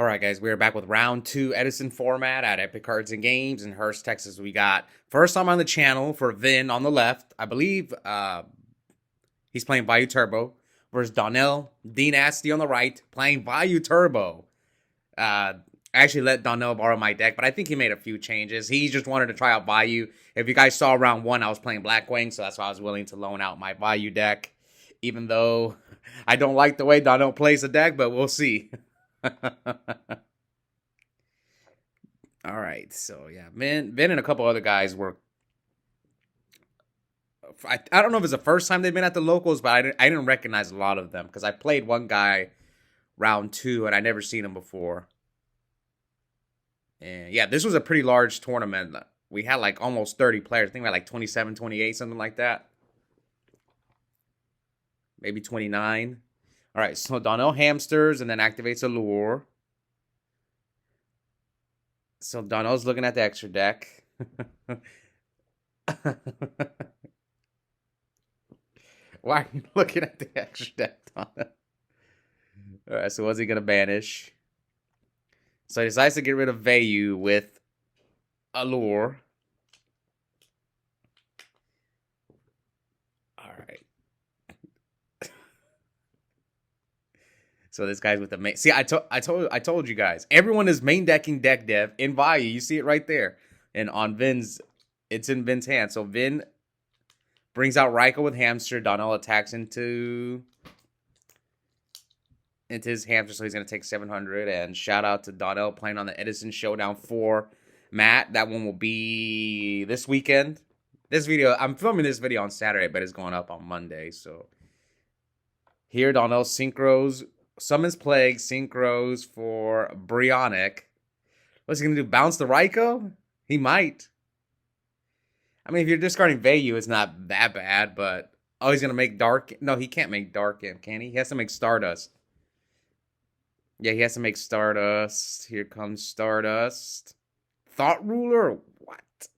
All right, guys, we are back with round two Edison format at Epic Cards and Games in Hurst, Texas. We got first time on the channel for Vin on the left. I believe he's playing Vayu Turbo versus Donnell, DNASTY on the right, playing Vayu Turbo. I actually let Donnell borrow my deck, but I think he made a few changes. He just wanted to try out Vayu. If you guys saw round one, I was playing Blackwing, so that's why I was willing to loan out my Vayu deck, even though I don't like the way Donnell plays the deck, but we'll see. All right, so yeah, Vin and a couple other guys were. I don't know if it's the first time they've been at the locals, but I didn't recognize a lot of them because I played one guy round two and I never seen him before. And yeah, this was a pretty large tournament. We had like almost 30 players. I think we had like 27, 28, something like that. Maybe 29. All right, so Donnell hamsters and then activates a lure. So Donnell's looking at the extra deck. Why are you looking at the extra deck, Donnell? All right, so what's he going to banish? So he decides to get rid of Vayu with a lure. All right. So this guy's with the main. See, I told you guys. Everyone is main decking deck dev in Vayu. You see it right there. And on Vin's, it's in Vin's hand. So Vin brings out Raikou with hamster. Donnell attacks into his hamster, so he's gonna take 700. And shout out to Donnell playing on the Edison Showdown 4 mat. That one will be this weekend. This video, I'm filming this video on Saturday, but it's going up on Monday. So here, Donnell synchros. Summons Plague, synchros for Brionic. What's he going to do? Bounce the Raikou? He might. I mean, if you're discarding Vayu, it's not that bad, but... Oh, he's going to make Dark... No, he can't make Dark Imp, can he? He has to make Stardust. Yeah, he has to make Stardust. Here comes Stardust. Thought Ruler? What?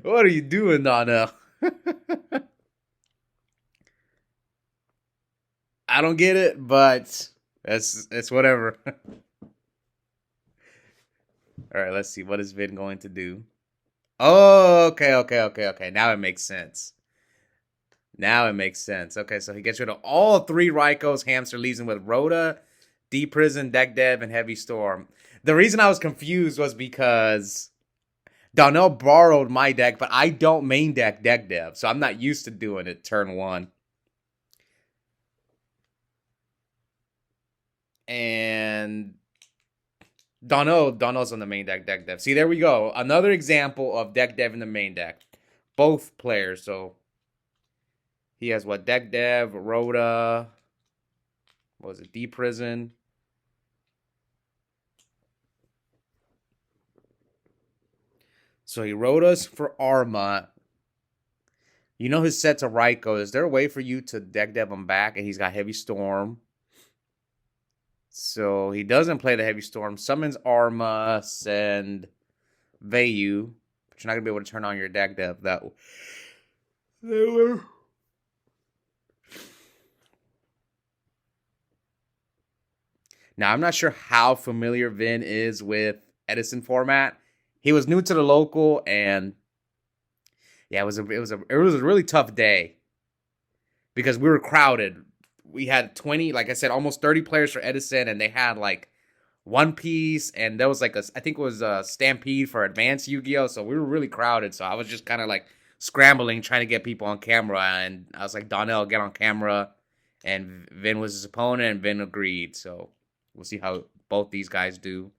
What are you doing, Donnell? I don't get it, but it's whatever. All right, let's see. What is Vin going to do? Oh, okay. Now it makes sense. Okay, so he gets rid of all three Raikous. Hamster leaves him with Rhoda, Deep Prison, Deck Dev, and Heavy Storm. The reason I was confused was because Donnell borrowed my deck, but I don't main deck Deck Dev, so I'm not used to doing it turn one. And Donnell's on the main deck dev. See, there we go. Another example of deck dev in the main deck. Both players. So he has what? Deck dev, Rhoda. What was it? Deep Prison. So he Rhoda's for Arma. You know his sets of Raikou. Is there a way for you to deck dev him back? And he's got Heavy Storm. So he doesn't play the Heavy Storm. Summons Arma, send Vayu. But you're not going to be able to turn on your deck dev that way. Now, I'm not sure how familiar Vin is with Edison format. He was new to the local, and yeah, it was a really tough day because we were crowded. We had 20, like I said, almost 30 players for Edison, and they had like One Piece, and there was like I think it was a Stampede for Advanced Yu-Gi-Oh! So we were really crowded, so I was just kind of like scrambling, trying to get people on camera, and I was like, Donnell, get on camera, and Vin was his opponent, and Vin agreed, so we'll see how both these guys do.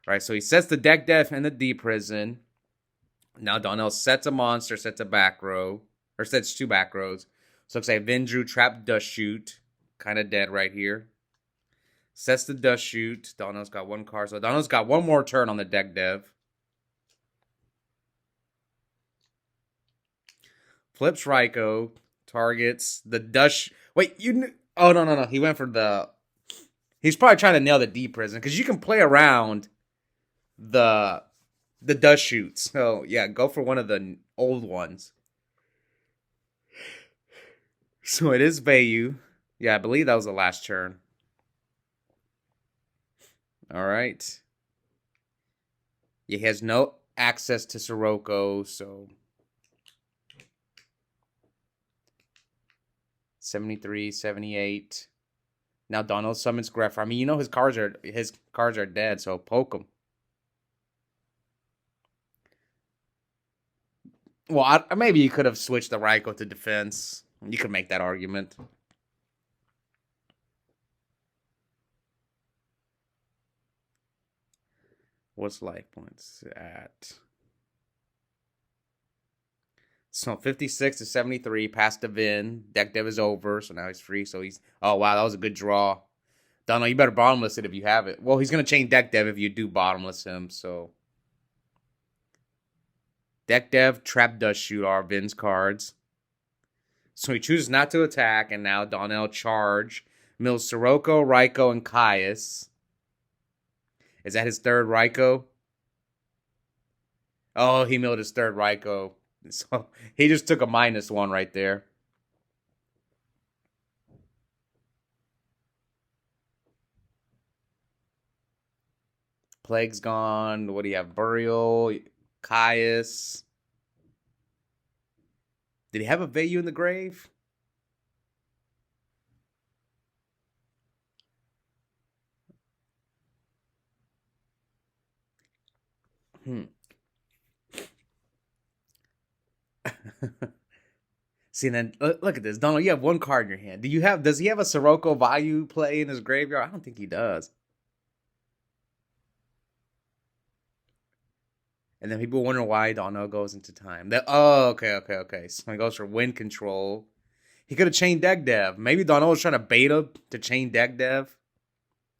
All right, so he sets the deck dev in the Deep Prison. Now Donnell sets a monster, sets a back row, or sets two back rows. So looks like Vin drew Trap Dust Shoot. Kind of dead right here. Sets the Dust Shoot. Donnell's got one card. So Donnell's got one more turn on the deck dev. Flips Raikou. Targets the Dust... Wait, you... Oh, no. He went for the... He's probably trying to nail the Deep Prison. Because you can play around the Dust Shoots. So, yeah, go for one of the old ones. So it is Vayu. Yeah, I believe that was the last turn. All right. He has no access to Sirocco, so 73, 78. Now Donnell summons Greffer. I mean, you know his cards are dead, so poke him. Well, maybe you could have switched the Raikou to defense. You could make that argument. What's life points at? So 56 to 73, past the Vin. Deck Dev is over, so now he's free. So he's... Oh, wow, that was a good draw. Donnell, you better bottomless it if you have it. Well, he's going to chain Deck Dev if you do bottomless him, so... Deck Dev, Trap Dust Shoot are Vin's cards. So he chooses not to attack, and now Donnell charge. Mills Sirocco, Raikou, and Caius. Is that his third Raikou? Oh, he milled his third Raikou. So he just took a -1 right there. Plague's gone. What do you have? Burial, Caius. Did he have a Vayu in the grave? See, then look at this, Donald. You have one card in your hand. Does he have a Sirocco Vayu play in his graveyard? I don't think he does. And then people wonder why Donnell goes into time. Okay. So he goes for wind control. He could have chained Deck Dev. Maybe Donnell was trying to bait him to chain Deck Dev,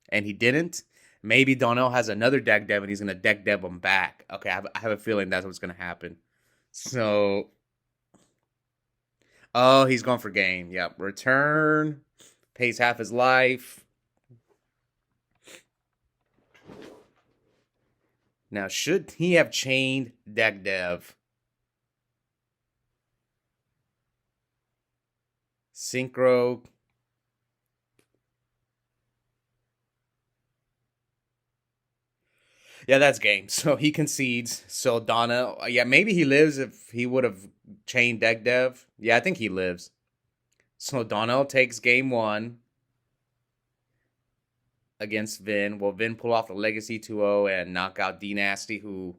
and he didn't. Maybe Donnell has another Deck Dev, and he's going to Deck Dev him back. Okay, I have a feeling that's what's going to happen. So... Oh, he's going for game. Yep. Return. Pays half his life. Now, should he have chained Deck Dev? Synchro. Yeah, that's game. So he concedes. So Donna, yeah, maybe he lives if he would have chained Deck Dev. Yeah, I think he lives. So Donnell takes game 1 against Vin. Will Vin pull off the Legacy 2-0 and knock out DNASTY, who...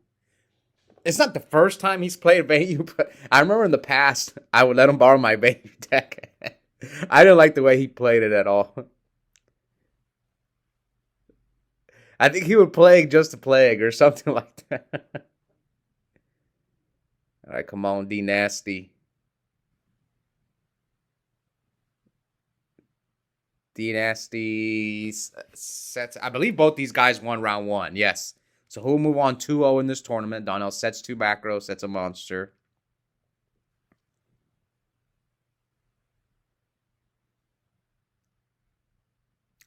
It's not the first time he's played Vayu, but I remember in the past, I would let him borrow my Vayu deck. I didn't like the way he played it at all. I think he would plague just to plague or something like that. All right, come on, DNASTY. DNASTY sets... I believe both these guys won round 1. Yes. So who'll move on 2-0 in this tournament? Donnell sets 2 back row, sets a monster.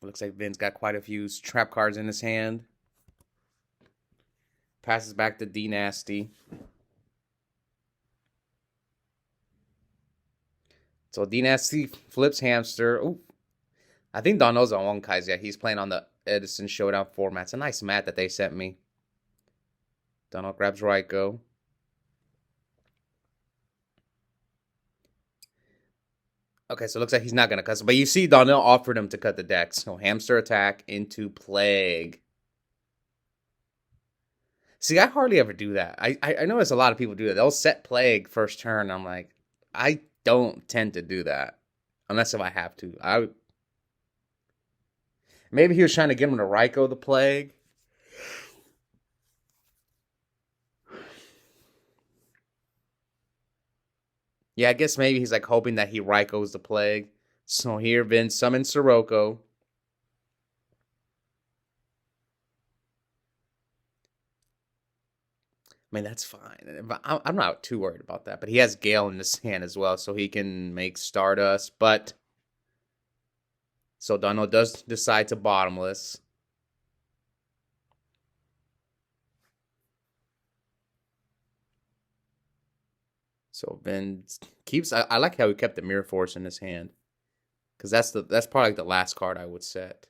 Looks like Vin's got quite a few trap cards in his hand. Passes back to DNASTY. So DNASTY flips hamster. Ooh. I think Donnell's on one Kai's. Yeah, he's playing on the Edison Showdown format. It's a nice mat that they sent me. Donnell grabs Raikou. Okay, so it looks like he's not going to cut. But you see Donnell offered him to cut the deck. So hamster attack into plague. See, I hardly ever do that. I notice a lot of people do that. They'll set plague first turn. I'm like, I don't tend to do that. Unless if I have to. Maybe he was trying to get him to Raikou the plague. Yeah, I guess maybe he's like hoping that he Raikou's the plague. So here, Vin summons Sirocco. I mean, that's fine. I'm not too worried about that. But he has Gale in his hand as well, so he can make Stardust. But so Donnell does decide to bottomless. So Vin keeps... I like how he kept the Mirror Force in his hand. Because that's probably like the last card I would set.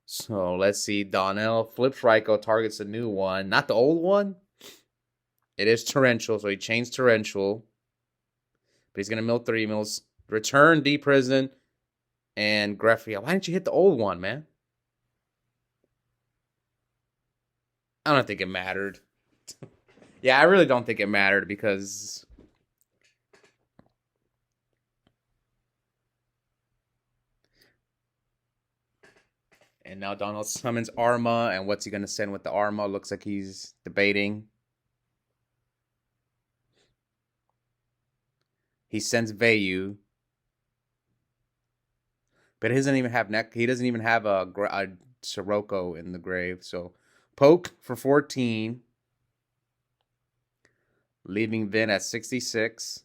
So let's see. Donnell flips Ryko, targets a new one. Not the old one. It is torrential, so he changed torrential. But he's going to mill 3 mills. Return, deprison, and Greffia. Why didn't you hit the old one, man? I don't think it mattered. Yeah, I really don't think it mattered because... And now Donnell summons Arma, and what's he going to send with the Arma? Looks like he's debating. He sends Vayu. But he doesn't even have He doesn't even have a Sirocco in the grave. So poke for 14. Leaving Vin at 66.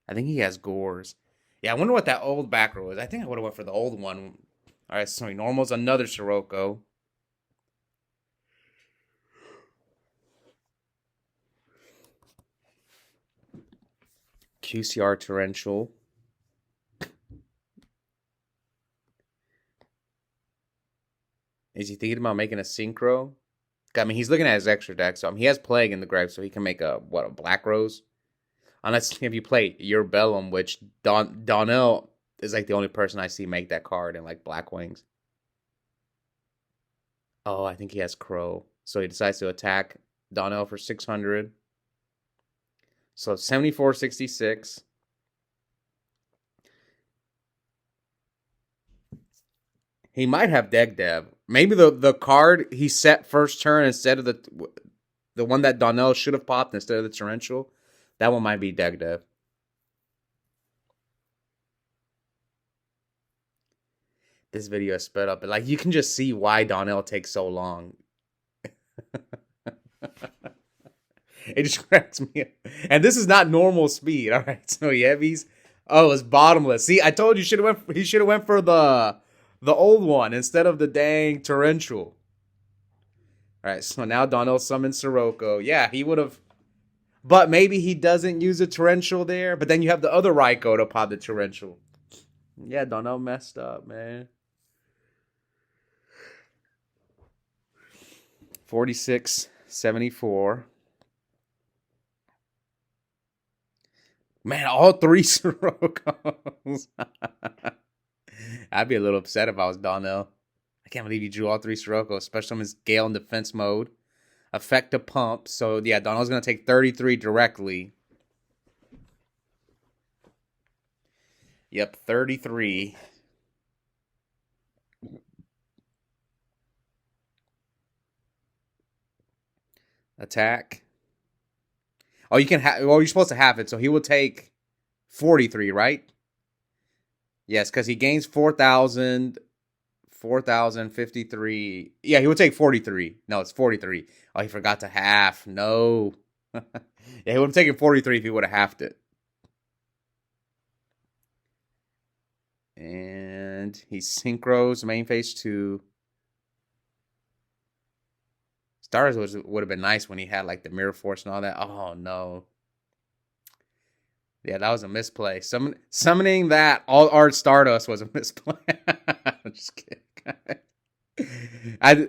I think he has Gores. Yeah, I wonder what that old back row is. I think I would have went for the old one. All right, so he normals another Sirocco. QCR Torrential. Is he thinking about making a Synchro? I mean, he's looking at his extra deck, so he has Plague in the grave, so he can make a Black Rose. Unless if you play your Bellum, which Donnell is like the only person I see make that card in like Black Wings. Oh, I think he has Crow. So he decides to attack Donnell for 600. So 74-66. He might have Deck Dev. Maybe the card he set first turn instead of the one that Donnell should have popped instead of the Torrential. That one might be Deck Dev. This video is sped up. But like you can just see why Donnell takes so long. It just cracks me up. And this is not normal speed. All right. So heavies. Oh, it's bottomless. See, I told you he should have went for the old one instead of the dang torrential. All right, so now Donnell summons Sirocco. Yeah, he would have. But maybe he doesn't use a torrential there. But then you have the other Ryko to pop the torrential. Yeah, Donnell messed up, man. 46-74. Man, all 3 Siroccos. I'd be a little upset if I was Donnell. I can't believe you drew all 3 Siroccos, especially on his Gale in defense mode. Effect to pump. So, yeah, Donnell's going to take 33 directly. Yep, 33. Attack. Oh, you can have. Well, you're supposed to have it, so he will take 43, right? Yes, because he gains 4,000, 4,053. Yeah, he will take 43. No, it's 43. Oh, he forgot to half. No. Yeah, he would have taken 43 if he would have halved it. And he synchros main phase 2. Stars would have been nice when he had like the Mirror Force and all that. Oh no. Yeah, that was a misplay. Summoning that all art Stardust was a misplay. I'm just kidding. I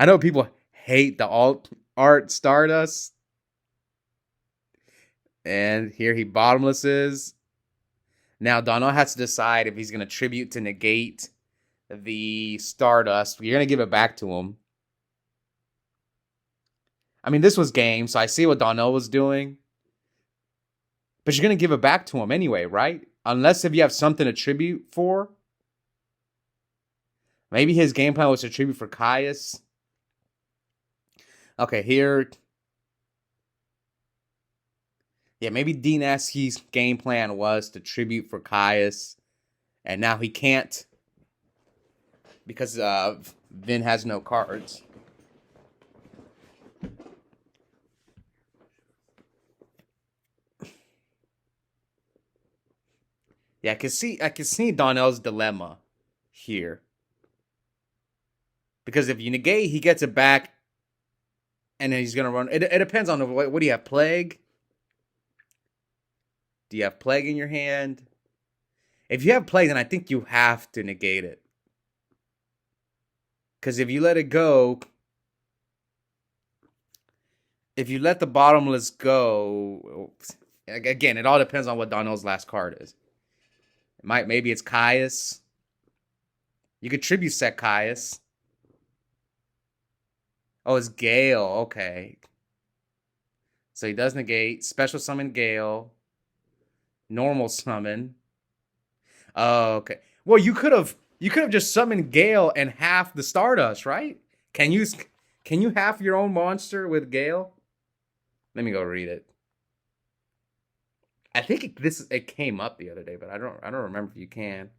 know people hate the alt art Stardust. And here he bottomlesses. Now Donnell has to decide if he's going to tribute to negate the Stardust. You're going to give it back to him. I mean, this was game, so I see what Donnell was doing. But you're going to give it back to him anyway, right? Unless if you have something to tribute for. Maybe his game plan was to tribute for Caius. Okay, here. Yeah, maybe DNASTY's game plan was to tribute for Caius. And now he can't. Because Vin has no cards. Yeah, I can see Donnell's dilemma here. Because if you negate, he gets it back. And then he's going to run. It depends on what do you have? Plague? Do you have Plague in your hand? If you have play, then I think you have to negate it. Because if you let it go, if you let the bottomless go, again, it all depends on what Donnell's last card is. Maybe it's Caius. You could tribute set Caius. Oh, it's Gale. Okay. So he does negate. Special summon Gale. Normal summon. Oh, okay. Well, you could have just summoned Gale and half the Stardust, right? Can you half your own monster with Gale? Let me go read it. I think it came up the other day, but I don't remember if you can.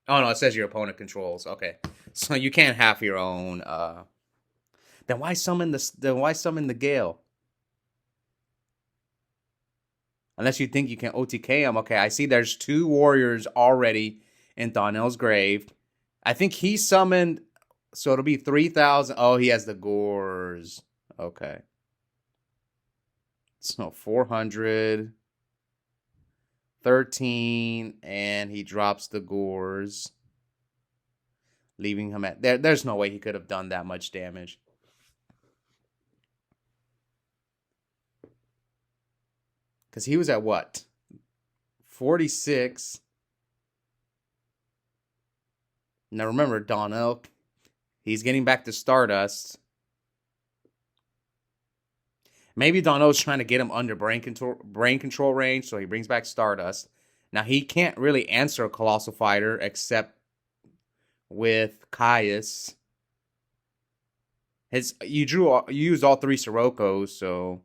Oh no, it says your opponent controls. Okay. So you can't half your own then why summon the Gale? Unless you think you can OTK him. Okay, I see there's 2 warriors already in Donnell's grave. I think he summoned, so it'll be 3,000. Oh, he has the Gores. Okay. So 400, 13, and he drops the Gores, leaving him at there. There's no way he could have done that much damage. Because he was at what? 46. Now remember, Donnell, he's getting back to Stardust. Maybe Donnell's trying to get him under brain control range, so he brings back Stardust. Now he can't really answer a Colossal Fighter except with Caius. You used all 3 Siroccos, so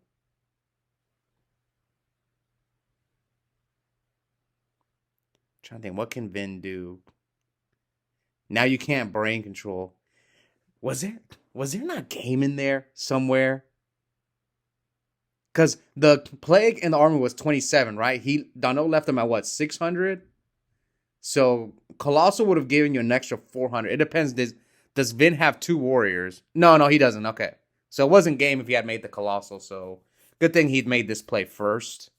trying to think, what can Vin do? Now you can't brain control. Was there not game in there somewhere? Because the plague in the army was 27, right? Donnell left him at what, 600? So Colossal would have given you an extra 400. It depends. Does Vin have 2 warriors? No, he doesn't. Okay. So it wasn't game if he had made the Colossal. So good thing he'd made this play first.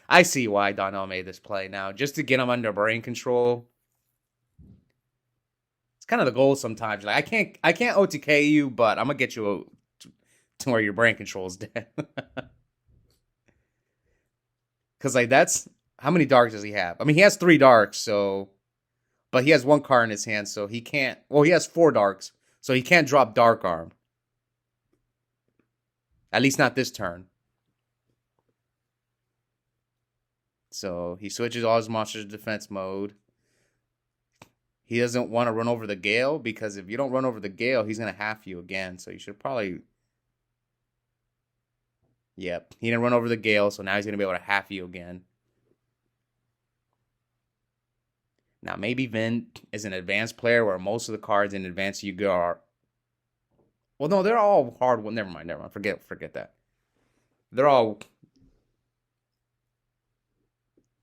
I see why Donnell made this play now, just to get him under brain control. It's kind of the goal sometimes. Like I can't OTK you, but I'm gonna get you to where your brain control is dead. Because like that's how many darks does he have? I mean, he has 3 darks, so but he has 1 card in his hand, so he can't. Well, he has 4 darks, so he can't drop Dark Arm. At least not this turn. So he switches all his monsters to defense mode. He doesn't want to run over the Gale, because if you don't run over the Gale, he's going to half you again. So you should probably... Yep, he didn't run over the Gale, so now he's going to be able to half you again. Now, maybe Vin is an advanced player where most of the cards in advanced Yu-Gi-Oh! Are... Well, no, they're all hard. Well, never mind. Forget that. They're all...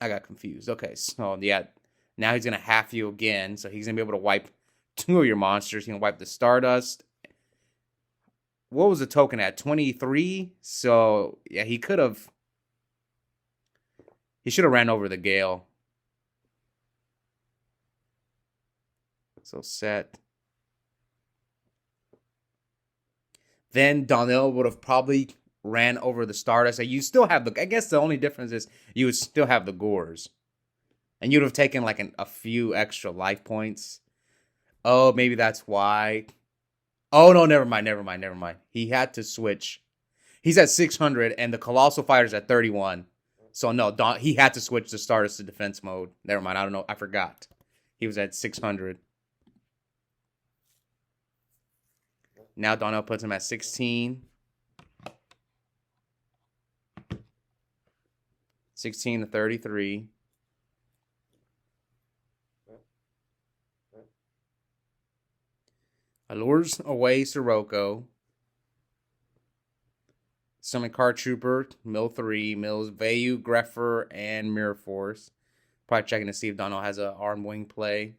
I got confused. Okay, so yeah, now he's going to half you again. So he's going to be able to wipe 2 of your monsters. He can wipe the Stardust. What was the token at? 23? So, yeah, he should have ran over the Gale. So set. Then Donnell would have probably ran over the Stardust. So you still have I guess the only difference is you would still have the Gores. And you'd have taken like a few extra life points. Oh, maybe that's why. Oh, no, never mind. He had to switch. He's at 600 and the Colossal Fighter's at 31. So no, he had to switch the Stardust to defense mode. Never mind. I don't know. I forgot. He was at 600. Now Donnell puts him at 16. 16 to 33. Allures away Sirocco. Summon Card Trooper, mill 3, mills Vayu, Greffer, and Mirror Force. Probably checking to see if Donnell has an arm wing play.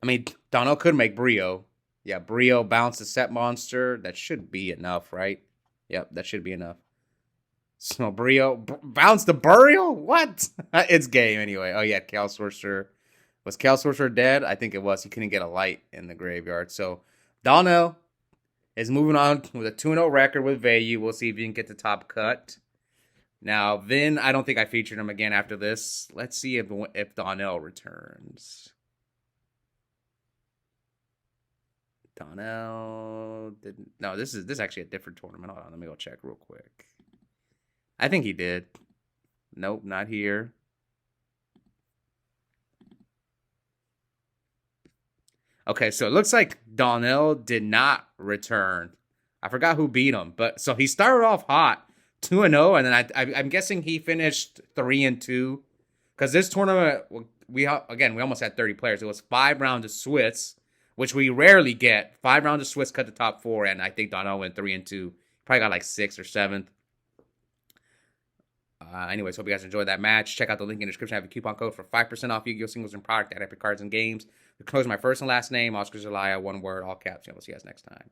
I mean, Donnell could make Brio. Yeah, Brio bounce the set monster. That should be enough, right? Yep, that should be enough. So Brio bounce the burial. What? It's game anyway. Oh yeah, Chaos Sorcerer. Was Chaos Sorcerer dead? I think it was. He couldn't get a light in the graveyard. So Donnell is moving on with a 2-0 record with Vayu. We'll see if he can get the top cut. Now, Vin, I don't think I featured him again after this. Let's see if Donnell returns. Donnell didn't. No, this is actually a different tournament. Hold on, let me go check real quick. I think he did. Nope, not here. Okay, so it looks like Donnell did not return. I forgot who beat him, but so he started off hot, 2-0, and then I'm guessing he finished 3-2, because this tournament we almost had 30 players. It was 5 rounds of Swiss, which we rarely get. 5 rounds of Swiss cut the top 4, and I think Donnell went 3-2. Probably got like 6th or 7th. Anyways, hope you guys enjoyed that match. Check out the link in the description. I have a coupon code for 5% off Yu-Gi-Oh! Singles and product at Epik Cards and Games. The code is my first and last name, Oscar Zelaya, one word, all caps. Yeah, we'll see you guys next time.